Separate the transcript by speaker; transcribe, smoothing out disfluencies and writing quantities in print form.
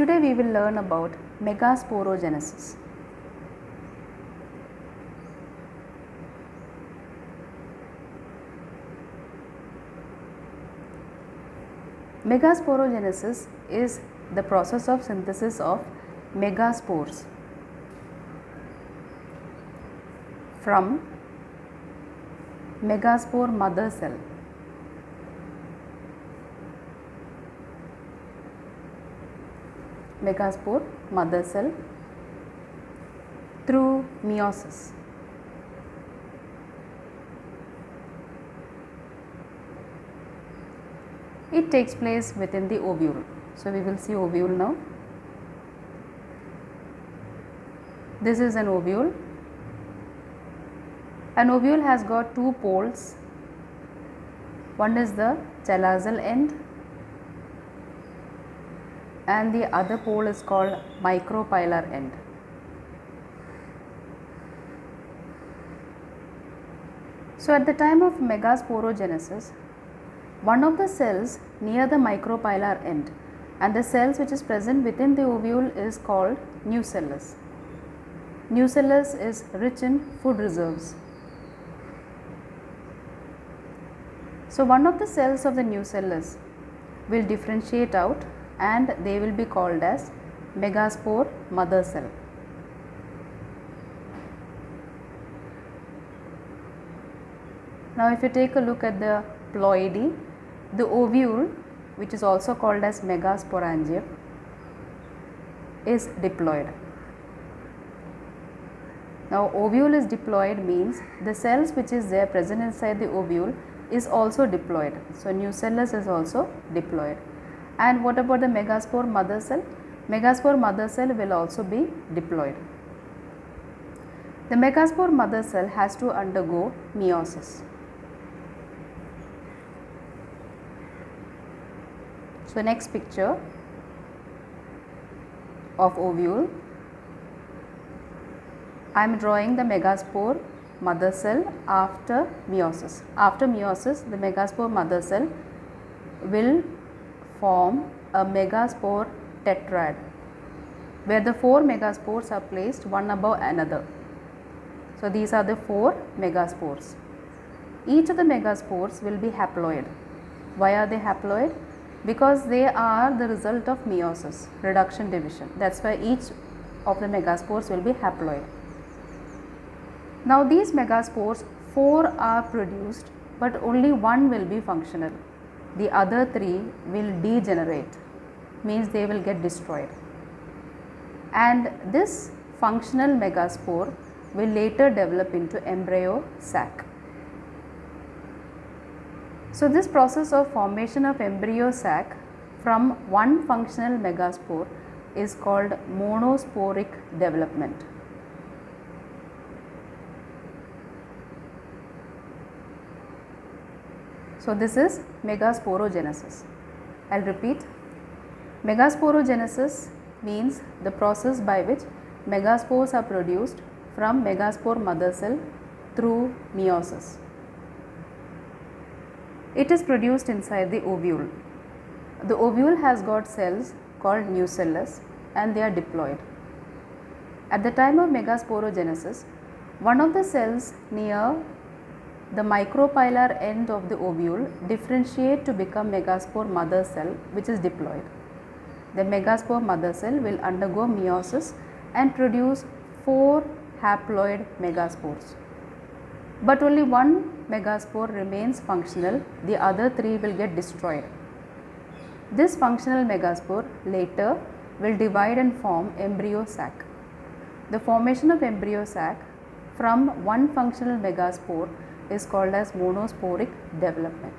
Speaker 1: Today we will learn about megasporogenesis. Megasporogenesis is the process of synthesis of megaspores from megaspore mother cell. Megaspore mother cell through meiosis. It takes place within the ovule. So, we will see ovule now. This is an ovule. An ovule has got two poles. One is the chalazal end and the other pole is called micropylar end. So, at the time of megasporogenesis, one of the cells near the micropylar end and the cells which is present within the ovule is called nucellus. Nucellus is rich in food reserves. So, one of the cells of the nucellus will differentiate out and they will be called as megaspore mother cell. Now, if you take a look at the ploidy, the ovule, which is also called as megasporangium, is diploid. Now, ovule is diploid means the cells which is there present inside the ovule is also diploid. So, nucellus is also diploid. And what about the megaspore mother cell? Megaspore mother cell will also be diploid. The megaspore mother cell has to undergo meiosis. So, next picture of ovule. I am drawing the megaspore mother cell after meiosis. After meiosis, the megaspore mother cell will form a megaspore tetrad where the 4 megaspores are placed one above another. So, these are the 4 megaspores. Each of the megaspores will be haploid. Why are they haploid? Because they are the result of meiosis, reduction division. That is why each of the megaspores will be haploid. Now, these megaspores 4 are produced, but only one will be functional. The other 3 will degenerate, means they will get destroyed. And this functional megaspore will later develop into embryo sac. So, this process of formation of embryo sac from one functional megaspore is called monosporic development. So, this is megasporogenesis. I will repeat. Megasporogenesis means the process by which megaspores are produced from megaspore mother cell through meiosis. It is produced inside the ovule. The ovule has got cells called nucellus and they are diploid. At the time of megasporogenesis, one of the cells near the micropylar end of the ovule differentiate to become megaspore mother cell, which is diploid. The megaspore mother cell will undergo meiosis and produce 4 haploid megaspores. But only one megaspore remains functional, the other 3 will get destroyed. This functional megaspore later will divide and form embryo sac. The formation of embryo sac from one functional megaspore is called as monosporic development.